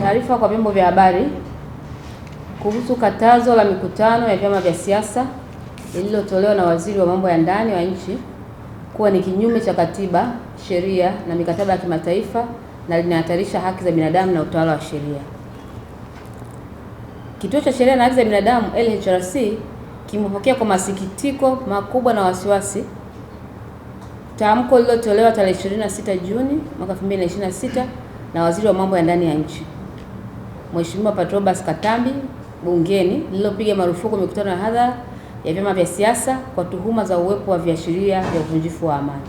Taarifa kwa vyombo vya habari kuhusu katazo la mikutano ya vyama vya siasa lililotolewa na Waziri wa Mambo ya Ndani wa nchi kuwa ni kinyume cha katiba, sheria na mikataba ya kimataifa na linahatarisha haki za binadamu na utawala wa sheria. Kituo cha Sheria na Haki za Binadamu LHRC kimepokea kwa masikitiko makubwa na wasiwasi tamko lililotolewa tarehe 26 Juni mwaka 2026 na Waziri wa Mambo ya Ndani ya nchi Mheshimiwa Patrobas Katambi bungeni lililopiga marufuku mikutano ya hadhara ya vyama vya siasa kwa tuhuma za uwepo wa viashiria vya uvunjifu wa amani.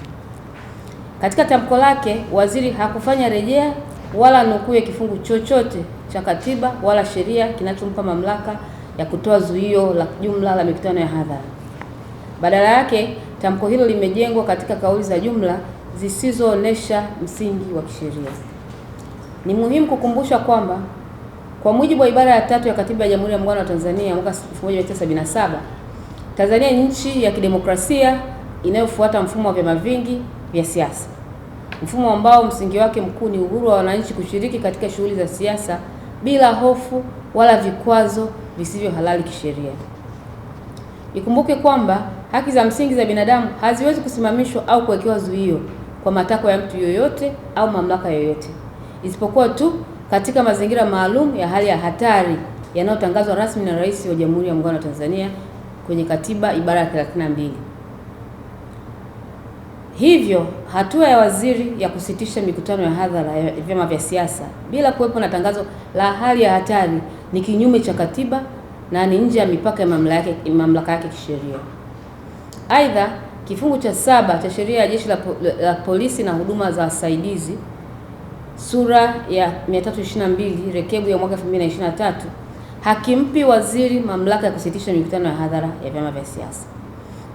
Katika tamko lake, waziri hakufanya rejea wala nukuu ya kifungu chochote cha katiba wala sheria kinachompa mamlaka ya kutoa zuio la jumla la mikutano ya hadhara. Badala yake, tamko hilo limejengwa katika kauli za jumla zisizoonesha msingi wa kisheria. Ni muhimu kukumbusha kwamba kwa mujibu wa ibara ya 3 ya Katiba ya Jamhuri ya Muungano wa Tanzania mwaka 1977, Tanzania ni nchi ya kidemokrasia inayofuata mfumo wa vyama vingi vya siasa, mfumo ambao msingi wake mkuu ni uhuru wa wananchi kushiriki katika shughuli za siasa bila hofu wala vikwazo visivyo halali kisheria. Ikumbuke kwamba haki za msingi za binadamu haziwezi kusimamishwa au kuwekewa zuio kwa matakwa ya mtu yoyote au mamlaka yoyote, isipokuwa tu katika mazingira maalum ya hali ya hatari yanayotangazwa rasmi na Rais wa Jamhuri ya Muungano wa Tanzania kwenye Katiba ibara ya 32. Hivyo, hatua ya waziri ya kusitisha mikutano ya hadhara ya vyama vya siasa bila kuwepo na tangazo la hali ya hatari ni kinyume cha katiba na ni nje ya mipaka ya mamlaka yake kisheria. Aidha, kifungu cha 7 cha sheria ya Jeshi la Polisi na huduma za wasaidizi sura ya 322 rekebu ya mwaka 2023 hakimpi waziri mamlaka ya kusitisha mikutano ya hadhara ya vyama vya siasa,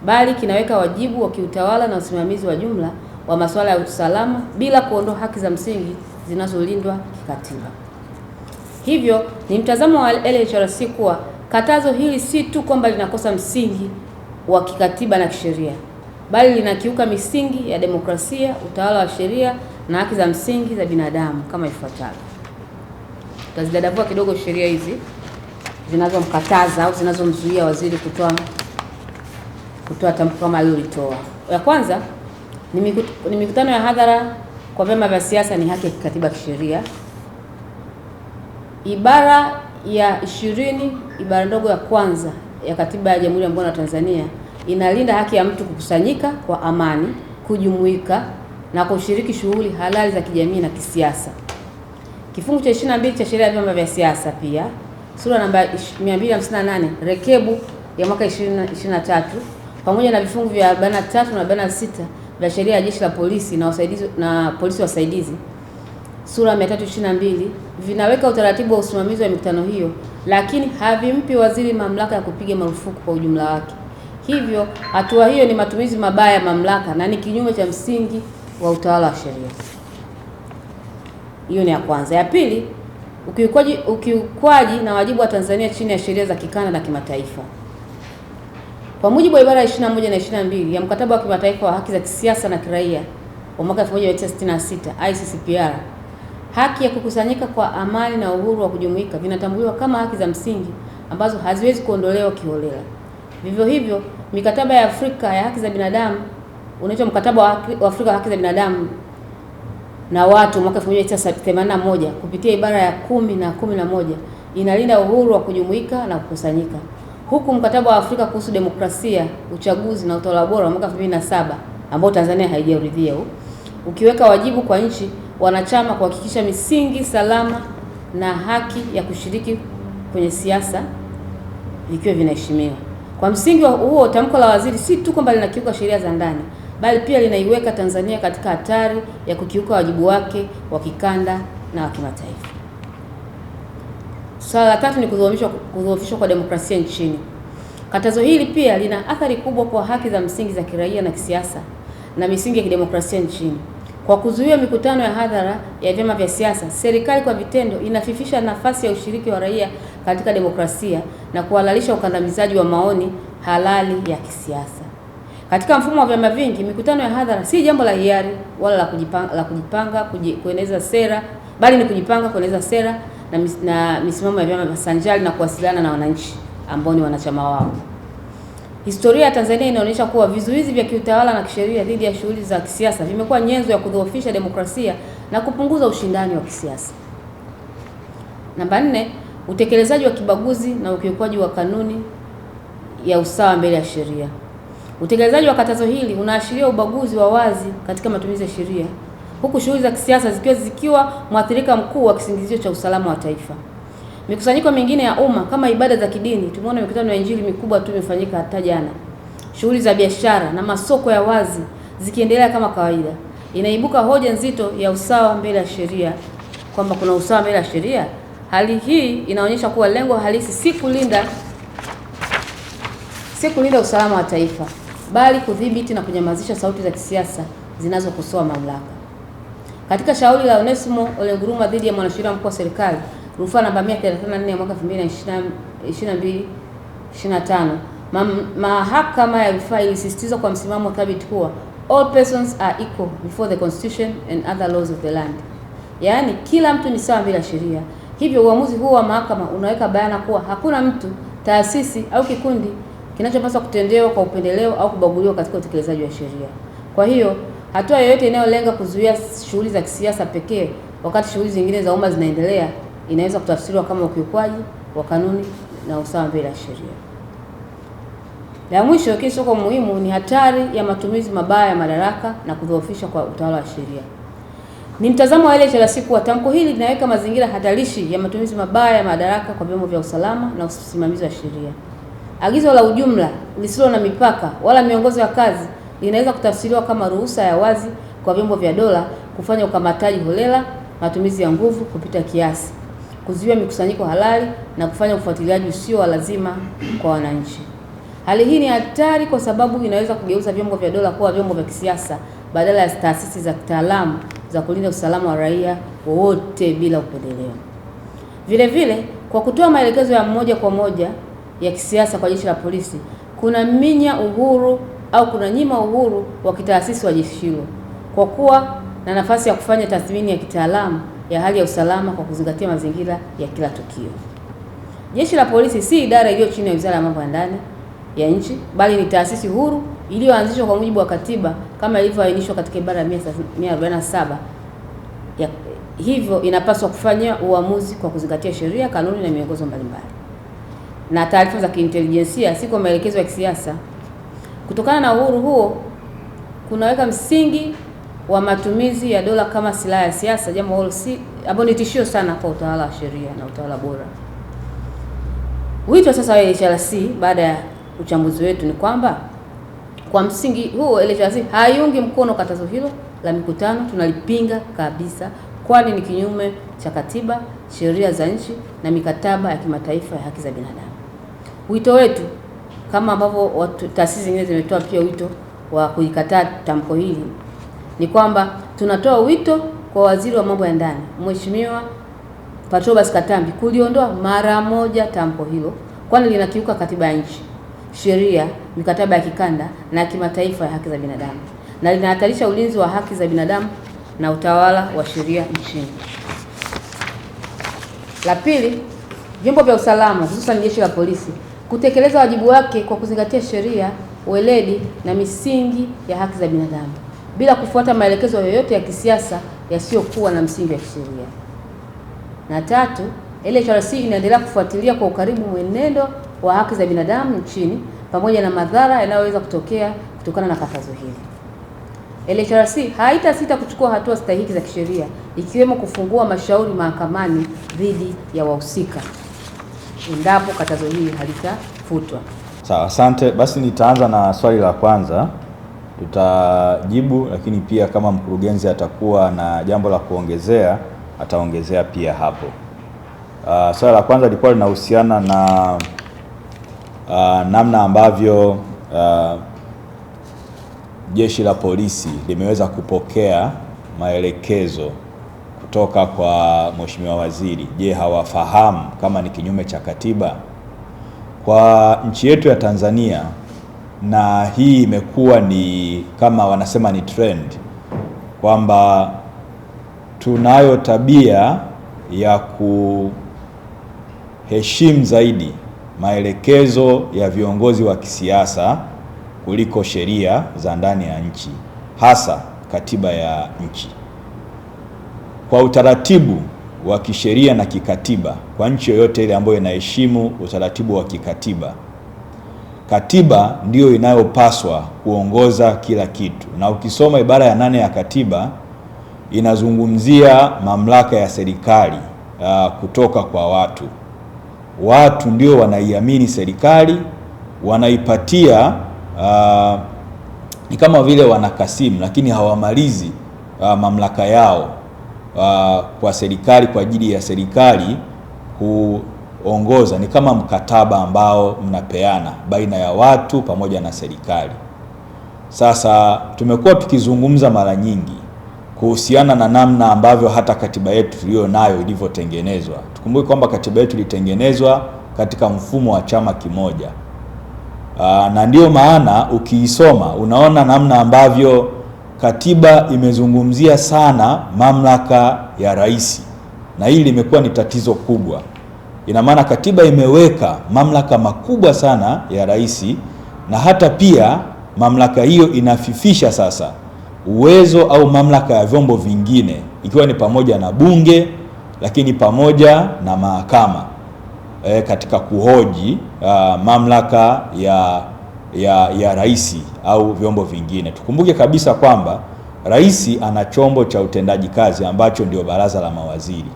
bali kinaweka wajibu wa kiutawala na usimamizi wa jumla wa masuala ya usalama bila kuondoa haki za msingi zinazolindwa kikatiba. Hivyo, ni mtazamo wa LHRC kuwa katazo hili si tu kwamba linakosa msingi wa kikatiba na kisheria, bali linakiuka misingi ya demokrasia, utawala wa sheria na haki za msingi za binadamu kama ifuatavyo. Tutazidadavua kidogo sheria hizi zinazomkataza au zinazomzuia waziri kutoa tamko kama alilolitoa. Ya kwanza ni mikutano ya hadhara kwa vyama vya siasa ni haki ya kikatiba kisheria. Ibara ya 20 ibara ndogo ya kwanza ya Katiba ya Jamhuri ya Muungano wa Tanzania inalinda haki ya mtu kukusanyika kwa amani, kujumuika na kushiriki shughuli halali za kijamii na kisiasa. Kifungu cha 22 cha sheria ya vyama vya siasa pia sura namba 258 rekebu ya mwaka 2023 pamoja na vifungu vya 43 na 46 vya sheria ya Jeshi la Polisi na polisi wasaidizi sura 322 vinaweka utaratibu wa usimamizi wa mikutano hiyo, lakini havimpi waziri mamlaka ya kupiga marufuku kwa ujumla wake. Hivyo, hatua hiyo ni matumizi mabaya ya mamlaka na ni kinyume cha msingi wa utawala wa sheria. Hiyo ni ya kwanza. Ya pili, ukiukwaji na wajibu wa Tanzania chini ya sheria za kikanda na kimataifa. Kwa mujibu wa ibara 21 na 22 ya Mkataba wa Kimataifa wa Haki za Kisiasa na Kiraia wa mwaka 1966 ICCPR, haki ya kukusanyika kwa amani na uhuru wa kujumuika vinatambuliwa kama haki za msingi ambazo haziwezi kuondolewa kiholela. Vivyo hivyo, mikataba ya Afrika ya haki za binadamu unaitwa Mkataba wa Afrika wa Haki za Binadamu na watu mwaka 1981 kupitia ibara ya 10 na 11 inalinda uhuru wa kujumuika na kukusanyika, huku Mkataba wa Afrika kuhusu demokrasia, uchaguzi na utawala bora mwaka 2007 ambao Tanzania haijaridhia ukiweka wajibu kwa nchi wanachama kuhakikisha misingi salama na haki ya kushiriki kwenye siasa vikiwa vinaheshimiwa. Kwa msingi huo, tamko la waziri si tu kwamba linakiuka sheria za ndani, bali pia linaiweka Tanzania katika hatari ya kukiuka wajibu wake wa kikanda na wa kimataifa. Swala la tatu ni kudhoofishwa kwa demokrasia nchini. Katazo hili pia lina athari kubwa kwa haki za msingi za kiraia na kisiasa na misingi ya kidemokrasia nchini. Kwa kuzuia mikutano ya hadhara ya vyama vya siasa, serikali kwa vitendo inafifisha nafasi ya ushiriki wa raia katika demokrasia na kuhalalisha ukandamizaji wa maoni halali ya kisiasa. Katika mfumo wa vyama vingi, mikutano ya hadhara si jambo la hiari wala la kujipanga kueneza sera, bali ni kujipanga kueneza sera na misimamo ya vyama sanjari na kuwasiliana na wananchi ambao ni wanachama wao. Historia ya Tanzania inaonyesha kuwa vizuizi vya kiutawala na kisheria dhidi ya shughuli za kisiasa vimekuwa nyenzo ya kudhoofisha demokrasia na kupunguza ushindani wa kisiasa. Namba 4, utekelezaji wa kibaguzi na ukiukwaji wa kanuni ya usawa mbele ya sheria. Utekelezaji wa katazo hili unaashiria ubaguzi wa wazi katika matumizi ya sheria, huku shughuli za kisiasa zikiwa mwathirika mkuu wa kisingizio cha usalama wa taifa. Mikusanyiko mingine ya umma kama ibada za kidini, tumeona mikutano ya Injili mikubwa tu imefanyika hata jana. Shughuli za biashara na masoko ya wazi zikiendelea kama kawaida. Inaibuka hoja nzito ya usawa mbele ya sheria, kwamba kuna usawa mbele ya sheria. Hali hii inaonyesha kuwa lengo halisi si kulinda usalama wa taifa, bali kudhibiti na kunyamazisha sauti za kisiasa zinazokosoa mamlaka. Katika shauri la Onesmo Ole Nguruma dhidi ya mwanasheria mkuu wa serikali, rufaa namba 134 ya mwaka 2022-25, mahakama ya rufaa ilisisitiza kwa msimamo thabiti kuwa all persons are equal before the constitution and other laws of the land, yaani kila mtu ni sawa mbele ya sheria. Hivyo uamuzi huu wa mahakama unaweka bayana kuwa hakuna mtu, taasisi au kikundi kinachopaswa kutendewa kwa upendeleo au kubaguliwa katika utekelezaji wa sheria. Kwa hiyo hatua yoyote inayolenga kuzuia shughuli za kisiasa pekee wakati shughuli zingine za umma zinaendelea inaweza kutafsiriwa kama ukiukwaji wa kanuni na usawa mbele ya sheria. La mwisho, lakini sio kwa muhimu, ni hatari ya matumizi mabaya ya madaraka na kudhoofisha kwa utawala wa sheria. Ni mtazamo wa LHRC kuwa tamko hili linaweka mazingira hatarishi ya matumizi mabaya ya madaraka kwa vyombo vya usalama na usimamizi wa sheria. Agizo la ujumla lisilo na mipaka wala miongozo ya kazi linaweza kutafsiriwa kama ruhusa ya wazi kwa vyombo vya dola kufanya ukamataji holela, matumizi ya nguvu kupita kiasi, kuzuia mikusanyiko halali na kufanya ufuatiliaji usio wa lazima kwa wananchi. Hali hii ni hatari kwa sababu inaweza kugeuza vyombo vya dola kuwa vyombo vya kisiasa badala ya taasisi za kitaalamu za kulinda usalama wa raia wote bila upendeleo. Vile vile, kwa kutoa maelekezo ya moja kwa moja ya kisiasa kwa jeshi la polisi, kuna minya uhuru au kuna nyima uhuru wa kitaasisi wa jeshi hilo kwa kuwa na nafasi ya kufanya tathmini ya kitaalamu ya hali ya usalama kwa kuzingatia mazingira ya kila tukio. Jeshi la polisi si idara iliyo chini ya Wizara ya Mambo ya Ndani ya nchi, bali ni taasisi huru iliyoanzishwa kwa mujibu wa katiba kama ilivyoainishwa katika ibara ya 147. Hivyo inapaswa kufanya uamuzi kwa kuzingatia sheria, kanuni na miongozo mbalimbali na taarifa za kiintelijensia, si kwa maelekezo ya kisiasa. Kutokana na uhuru huo, kunaweka msingi wa matumizi ya dola kama silaha ya siasa, jambo ambalo ni tishio sana kwa utawala wa sheria na utawala bora. Wito sasa wa LHRC baada ya uchambuzi wetu ni kwamba kwa msingi huo LHRC haiungi mkono katazo hilo la mikutano. Tunalipinga kabisa, kwani ni kinyume cha katiba, sheria za nchi na mikataba ya kimataifa ya haki za binadamu. Wito wetu, kama ambavyo taasisi zingine zimetoa pia wito wa kuikataa tamko hili, ni kwamba tunatoa wito kwa Waziri wa Mambo ya Ndani Mheshimiwa Patrobas Katambi kuliondoa mara moja tamko hilo, kwani linakiuka katiba ya nchi, sheria, mikataba ya kikanda na kimataifa ya haki za binadamu na linahatarisha ulinzi wa haki za binadamu na utawala wa sheria nchini. La pili, vyombo vya usalama hususan jeshi la polisi kutekeleza wajibu wake kwa kuzingatia sheria, weledi na misingi ya haki za binadamu bila kufuata maelekezo yoyote ya kisiasa yasiyokuwa na msingi wa kisheria. Na tatu, LHRC inaendelea kufuatilia kwa ukaribu mwenendo wa haki za binadamu nchini pamoja na madhara yanayoweza kutokea kutokana na katazo hili. LHRC haitasita kuchukua hatua stahiki za kisheria ikiwemo kufungua mashauri mahakamani dhidi ya wahusika endapo katazo hili halitafutwa. Sawa, asante. Basi nitaanza na swali la kwanza, tutajibu, lakini pia kama mkurugenzi atakuwa na jambo la kuongezea ataongezea pia hapo. Swali la kwanza lilikuwa linahusiana na namna ambavyo jeshi la polisi limeweza kupokea maelekezo kutoka kwa Mheshimiwa Waziri. Je, hawafahamu kama ni kinyume cha katiba? Kwa nchi yetu ya Tanzania, na hii imekuwa ni kama wanasema ni trend, kwamba tunayo tabia ya kuheshimu zaidi maelekezo ya viongozi wa kisiasa kuliko sheria za ndani ya nchi, hasa katiba ya nchi. Kwa utaratibu wa kisheria na kikatiba, kwa nchi yoyote ile ambayo inaheshimu utaratibu wa kikatiba, katiba ndiyo inayopaswa kuongoza kila kitu. Na ukisoma ibara ya 8 ya katiba inazungumzia mamlaka ya serikali kutoka kwa watu. Watu ndio wanaiamini serikali, wanaipatia ni kama vile wanakasimu, lakini hawamalizi mamlaka yao kwa serikali kwa ajili ya serikali kuongoza. Ni kama mkataba ambao mnapeana baina ya watu pamoja na serikali. Sasa tumekuwa tukizungumza mara nyingi kuhusiana na namna ambavyo hata katiba yetu tuliyo nayo ilivyotengenezwa. Tukumbuke kwamba katiba yetu ilitengenezwa katika mfumo wa chama kimoja. Na ndio maana ukiisoma unaona namna ambavyo katiba imezungumzia sana mamlaka ya rais, na hili limekuwa ni tatizo kubwa. Ina maana katiba imeweka mamlaka makubwa sana ya rais, na hata pia mamlaka hiyo inafifisha sasa uwezo au mamlaka ya vyombo vingine, ikiwa ni pamoja na bunge, lakini pamoja na mahakama katika kuhoji mamlaka ya rais au vyombo vingine. Tukumbuke kabisa kwamba rais ana chombo cha utendaji kazi ambacho ndio baraza la mawaziri,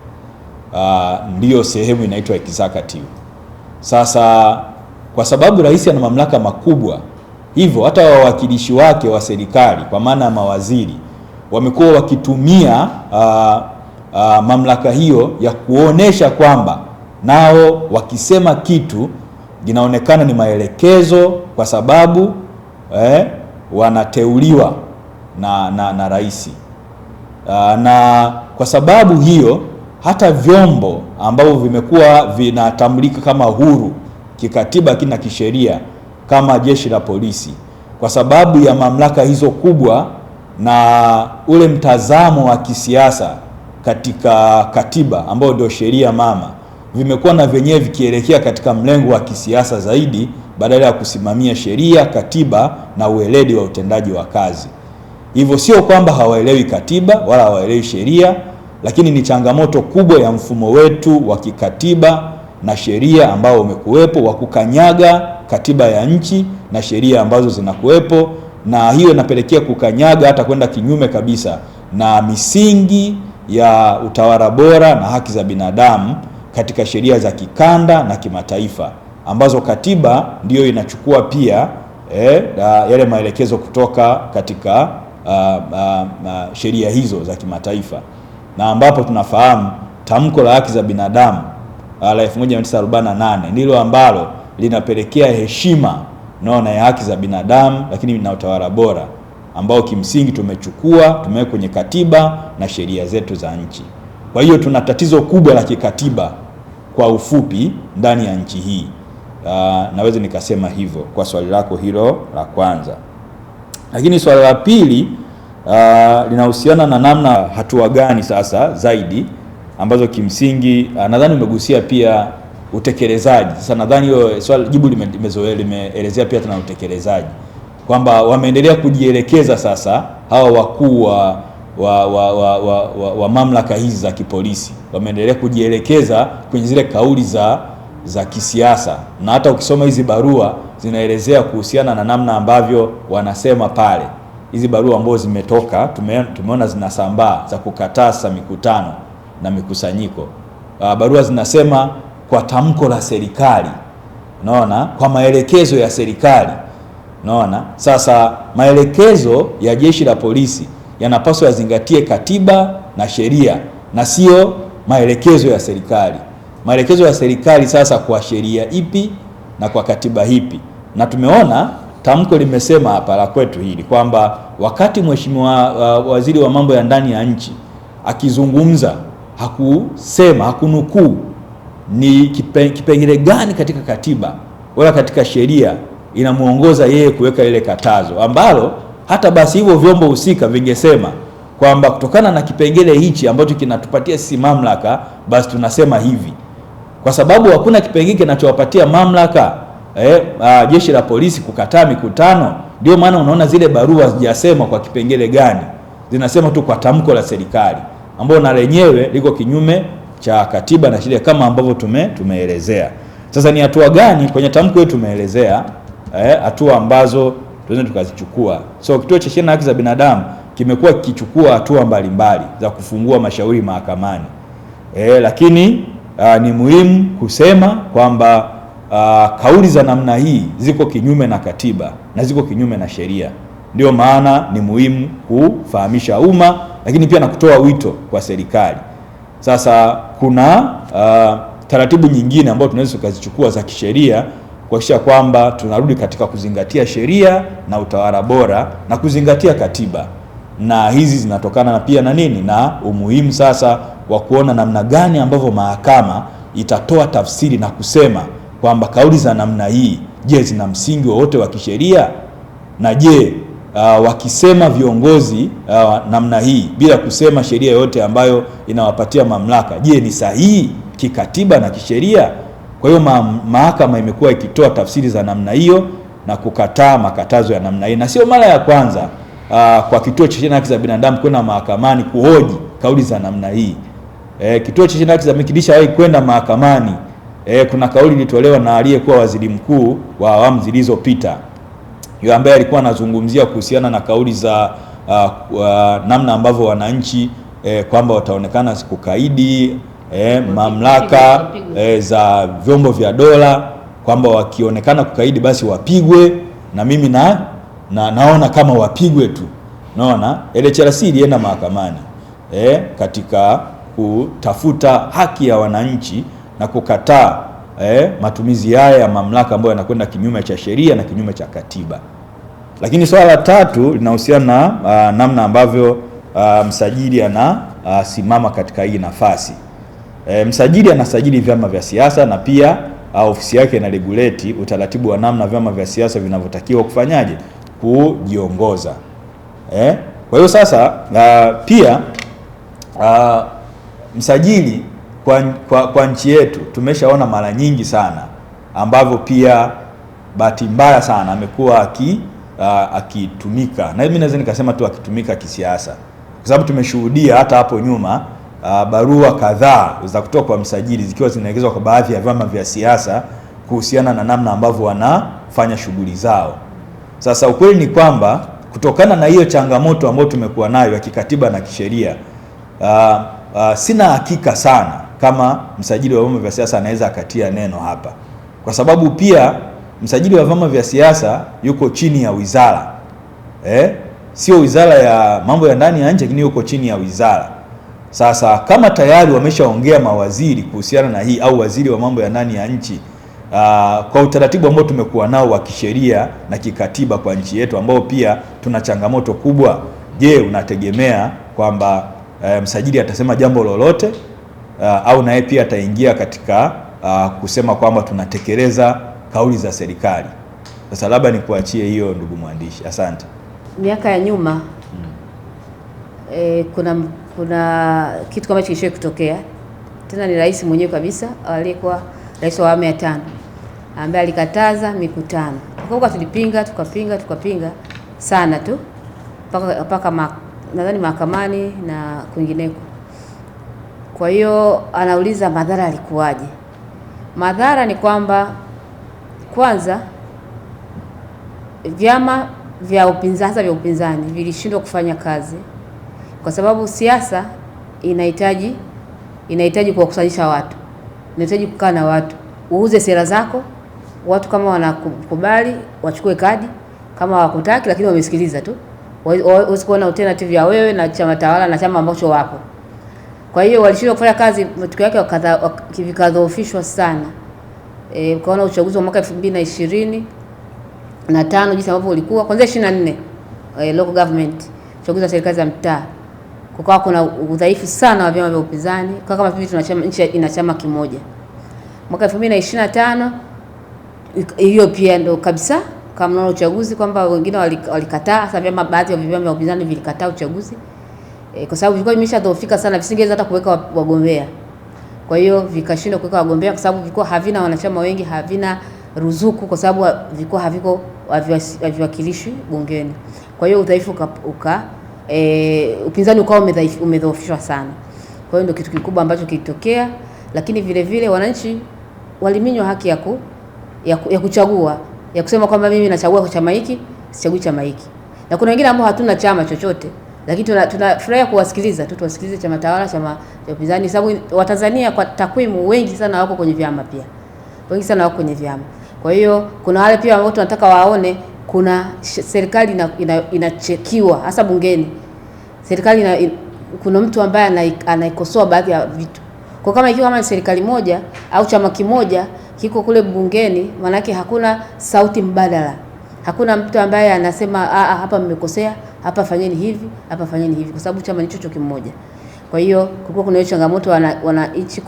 ndiyo sehemu inaitwa executive. Sasa kwa sababu rais ana mamlaka makubwa, hivyo hata wawakilishi wake wa serikali kwa maana ya mawaziri wamekuwa wakitumia mamlaka hiyo ya kuonesha kwamba nao wakisema kitu inaonekana ni maelekezo, kwa sababu wanateuliwa na rais. Na kwa sababu hiyo hata vyombo ambavyo vimekuwa vinatambulika kama huru kikatiba na kisheria kama jeshi la polisi, kwa sababu ya mamlaka hizo kubwa na ule mtazamo wa kisiasa katika katiba ambao ndio sheria mama, vimekuwa na vyenyewe vikielekea katika mlengo wa kisiasa zaidi badala ya kusimamia sheria, katiba na ueledi wa utendaji wa kazi. Hivyo sio kwamba hawaelewi katiba wala hawaelewi sheria, lakini ni changamoto kubwa ya mfumo wetu wa kikatiba na sheria ambao umekuwepo wa kukanyaga katiba ya nchi na sheria ambazo zinakuwepo, na hiyo inapelekea kukanyaga hata kwenda kinyume kabisa na misingi ya utawala bora na haki za binadamu katika sheria za kikanda na kimataifa, ambazo katiba ndiyo inachukua pia yale maelekezo kutoka katika sheria hizo za kimataifa, na ambapo tunafahamu tamko la haki za binadamu la 1948 ndilo ambalo linapelekea heshima naona ya haki za binadamu, lakini na utawala bora ambao kimsingi tumeweka kwenye katiba na sheria zetu za nchi. Kwa hiyo tuna tatizo kubwa la kikatiba kwa ufupi ndani ya nchi hii. Naweza nikasema hivyo kwa swali lako hilo la kwanza. Lakini swali la pili linahusiana na namna hatua gani sasa zaidi ambazo kimsingi nadhani umegusia pia utekelezaji. Sasa nadhani hiyo swali jibu limeelezea pia tuna utekelezaji, kwamba wameendelea kujielekeza sasa hawa wakuu wa mamlaka hizi za kipolisi wameendelea kujielekeza kwenye zile kauli za kisiasa, na hata ukisoma hizi barua zinaelezea kuhusiana na namna ambavyo wanasema pale. Hizi barua ambazo zimetoka tumeona zinasambaa za kukataza mikutano na mikusanyiko. Barua zinasema kwa tamko la serikali, unaona, kwa maelekezo ya serikali, unaona. Sasa maelekezo ya jeshi la polisi yanapaswa yazingatie katiba na sheria na sio maelekezo ya serikali. Maelekezo ya serikali sasa kwa sheria ipi na kwa katiba ipi? Na tumeona tamko limesema hapa la kwetu hili kwamba wakati Mheshimiwa Waziri wa mambo ya ndani ya nchi akizungumza hakunukuu ni kipengele gani katika katiba wala katika sheria inamuongoza yeye kuweka ile katazo, ambalo hata basi hivyo vyombo husika vingesema kwamba kutokana na kipengele hichi ambacho kinatupatia sisi mamlaka, basi tunasema hivi, kwa sababu hakuna kipengele kinachowapatia mamlaka jeshi la polisi kukataa mikutano. Ndio maana unaona zile barua hazijasema kwa kipengele gani, zinasema tu kwa tamko la serikali ambalo na lenyewe liko kinyume cha katiba na sheria kama ambavyo tumeelezea. Sasa ni hatua gani kwenye tamko hili tumeelezea hatua ambazo tunaweza tukazichukua. So Kituo cha Sheria na Haki za Binadamu kimekuwa kikichukua hatua mbalimbali za kufungua mashauri mahakamani. Lakini ni muhimu kusema kwamba kauli za namna hii ziko kinyume na katiba na ziko kinyume na sheria. Ndio maana ni muhimu kufahamisha umma, lakini pia na kutoa wito kwa serikali. Sasa kuna taratibu nyingine ambazo tunaweza tukazichukua za kisheria kuhakikisha kwamba tunarudi katika kuzingatia sheria na utawala bora na kuzingatia katiba, na hizi zinatokana pia na nini, na umuhimu sasa wa kuona namna gani ambavyo mahakama itatoa tafsiri na kusema kwamba kauli za namna hii, je, zina msingi wowote wa kisheria, na je wakisema viongozi namna hii bila kusema sheria yote ambayo inawapatia mamlaka, je, ni sahihi kikatiba na kisheria? Kwa hiyo mahakama imekuwa ikitoa tafsiri za namna hiyo na kukataa makatazo ya namna hii, na sio mara ya kwanza kwa Kituo cha Sheria na Haki za Binadamu kwenda mahakamani kuhoji kauli za namna hii. Kituo cha Sheria na Haki za Binadamu kilishawahi kwenda mahakamani. Kuna kauli ilitolewa na aliyekuwa waziri mkuu wa awamu zilizopita, yule ambaye alikuwa anazungumzia kuhusiana na kauli za namna ambavyo wananchi kwamba wataonekana kukaidi mamlaka za vyombo vya dola, kwamba wakionekana kukaidi basi wapigwe, na mimi naona kama wapigwe tu. Naona LHRC ilienda mahakamani katika kutafuta haki ya wananchi na kukataa matumizi haya ya mamlaka ambayo yanakwenda kinyume cha sheria na kinyume cha katiba. Lakini swala la tatu linahusiana na namna ambavyo msajili anasimama katika hii nafasi. Msajili anasajili vyama vya siasa na pia ofisi yake ina regulate utaratibu wa namna vyama vya siasa vinavyotakiwa kufanyaje, kujiongoza. Kwa hiyo sasa pia msajili kwa nchi yetu tumeshaona mara nyingi sana ambavyo pia bahati mbaya sana amekuwa akitumika, na mimi naweza nikasema tu akitumika kisiasa, kwa sababu tumeshuhudia hata hapo nyuma barua kadhaa za kutoka kwa msajili zikiwa zinaelekezwa kwa baadhi ya vyama vya siasa kuhusiana na namna ambavyo wanafanya shughuli zao. Sasa ukweli ni kwamba kutokana na hiyo changamoto ambayo tumekuwa nayo ya kikatiba na kisheria, sina hakika sana kama msajili wa vyama vya siasa anaweza akatia neno hapa, kwa sababu pia msajili wa vyama vya siasa yuko chini ya wizara, sio wizara ya mambo ya ndani ya nchi, lakini yuko chini ya wizara. Sasa kama tayari wameshaongea mawaziri kuhusiana na hii, au waziri wa mambo ya ndani ya nchi, kwa utaratibu ambao tumekuwa nao wa kisheria na kikatiba kwa nchi yetu, ambao pia tuna changamoto kubwa, je, unategemea kwamba msajili atasema jambo lolote au naye pia ataingia katika kusema kwamba tunatekeleza kauli za serikali? Sasa labda nikuachie hiyo, ndugu mwandishi. Asante. Miaka ya nyuma kuna kitu kama hicho kutokea tena, ni rais mwenyewe kabisa aliyekuwa rais wa awamu ya 5 ambaye alikataza mikutano. Tukaoka tukapinga sana tu mpaka nadhani mahakamani na kwingineko. Kwa hiyo anauliza madhara alikuwaje? Madhara ni kwamba kwanza vyama vya upinzani vilishindwa kufanya kazi, kwa sababu siasa inahitaji kuwakusanyisha watu, inahitaji kukaa na watu, uuze sera zako, watu kama wanakubali wachukue kadi, kama hawakutaki lakini wamesikiliza tu, usikuona alternative ya wewe na chama tawala na chama ambacho wapo. Kwa hiyo walishindwa kufanya kazi, matokeo yake vikadhoofishwa sana. Ukaona uchaguzi wa mwaka 2025 jinsi ambavyo ulikuwa kuanzia 24 local government, uchaguzi wa serikali za mtaa, kukawa kuna udhaifu sana wa vyama vya upinzani, kwa kama hivi tunachama, nchi ina chama kimoja. Mwaka 2025 hiyo pia ndo kabisa kama na uchaguzi kwamba wengine walikataa, hasa baadhi ya vyama vya upinzani vilikataa uchaguzi. kwa sababu vilikuwa vimeshadhoofika sana, visingeweza hata kuweka wagombea. Kwa hiyo vikashindwa kuweka wagombea kwa sababu vilikuwa havina wanachama wengi, havina ruzuku, kwa sababu vilikuwa haviwakilishi bungeni. Kwa hiyo udhaifu upinzani ukawa umedhoofishwa sana. Kwa hiyo ndio kitu kikubwa ambacho kilitokea, lakini vile vile wananchi waliminywa haki ya kuchagua, ya kusema kwamba mimi nachagua kwa chama hiki, sichagui chama hiki. Na kuna wengine ambao hatuna chama chochote, lakini tunafurahia kuwasikiliza tu, tuwasikilize chama tawala, chama cha upinzani, sababu Watanzania kwa takwimu wengi sana wako kwenye vyama pia. Wengi sana wako kwenye vyama. Kwa hiyo kuna wale pia ambao tunataka waone kuna serikali inachekiwa hasa bungeni. Serikali kuna mtu ambaye anaikosoa baadhi ya vitu. Kwa kama ikiwa kama serikali moja au chama kimoja kiko kule bungeni, maana yake hakuna sauti mbadala. Hakuna mtu ambaye anasema hapa mmekosea, hapa fanyeni hivi, hapa fanyeni hivi, kwa sababu chama ni chocho kimoja. Kwa hiyo kulikuwa kuna hiyo changamoto, wananchi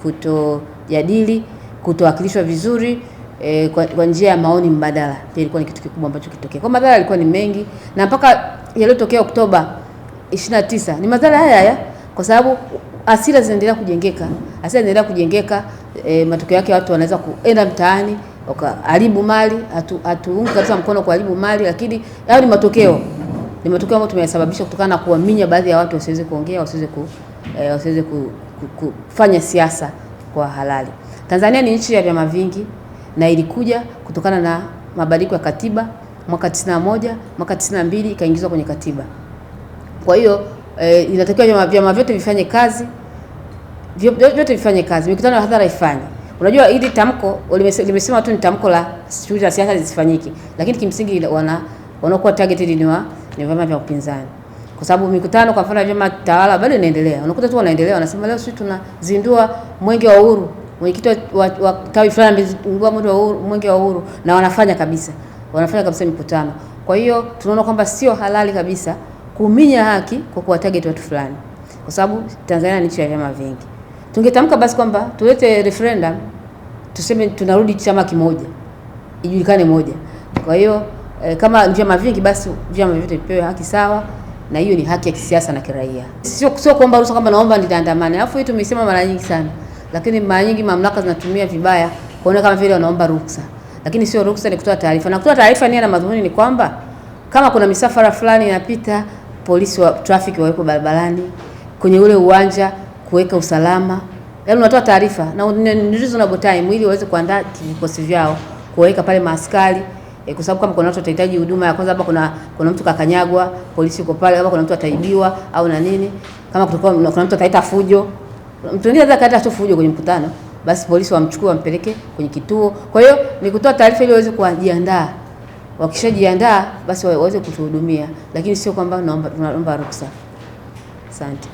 kutojadili, kutowakilishwa vizuri kwa njia ya maoni mbadala. Pia ilikuwa ni kitu kikubwa ambacho kitokea. Kwa madhara yalikuwa ni mengi, na mpaka yaliyotokea Oktoba 29 ni madhara haya, kwa sababu hasira zinaendelea kujengeka. Matokeo yake watu wanaweza kuenda mtaani wakaharibu mali. Hatuungi kabisa mkono kuharibu mali, lakini hayo ni matokeo ambayo tumeyasababisha kutokana na kuwaminya baadhi ya watu wasiweze kuongea, wasiweze kufanya siasa kwa halali. Tanzania ni nchi ya vyama vingi, na ilikuja kutokana na mabadiliko ya katiba mwaka 91, mwaka 92 ikaingizwa kwenye katiba. Kwa hiyo inatakiwa vyama vyote vifanye kazi, mikutano ya hadhara ifanye. Unajua hili tamko limesema tu ni tamko la shughuli za siasa zisifanyiki, lakini kimsingi wanakuwa targeted ni vyama vya upinzani, kwa sababu mikutano kwa mfano vyama tawala bado inaendelea. Unakuta tu wanaendelea, wanasema leo sisi tunazindua mwenge wa uhuru, mwenyekiti wa tawi fulani amezindua mwenge wa uhuru, na wanafanya kabisa mikutano. Kwa hiyo tunaona kwamba sio halali kabisa kuminya haki kwa kuwa target watu fulani, kwa sababu Tanzania ni nchi ya vyama vingi. Tungetamka basi kwamba tulete referendum, tuseme tunarudi chama kimoja, ijulikane moja. Kwa hiyo kama vyama vingi, basi vyama vyote vipewe haki sawa, na hiyo ni haki ya kisiasa na kiraia. Sio kuomba ruhusa kwamba naomba nitaandamana. Alafu hii tumesema mara nyingi sana, lakini mara nyingi mamlaka zinatumia vibaya kuona kama vile wanaomba ruhusa, lakini sio ruhusa, ni kutoa taarifa. Na kutoa taarifa nia na madhumuni ni kwamba kama kuna misafara fulani inapita, polisi wa traffic wawepo barabarani kwenye ule uwanja kuweka usalama. Yaani unatoa taarifa na ni reasonable time ili waweze kuandaa vikosi vyao, kuweka pale maaskari, kwa sababu kama kuna watu watahitaji huduma ya kwanza, hapa kuna mtu kakanyagwa, polisi yuko pale, hapa kuna mtu ataibiwa au na nini, kama kuna mtu ataita fujo, mtu mwingine anaweza kaita tu fujo kwenye mkutano, basi polisi wamchukue wampeleke kwenye kituo. Kwa hiyo ni kutoa taarifa ili waweze kujiandaa. Wakishajiandaa basi waweze kutuhudumia, lakini sio kwamba tunaomba ruhusa. Asante.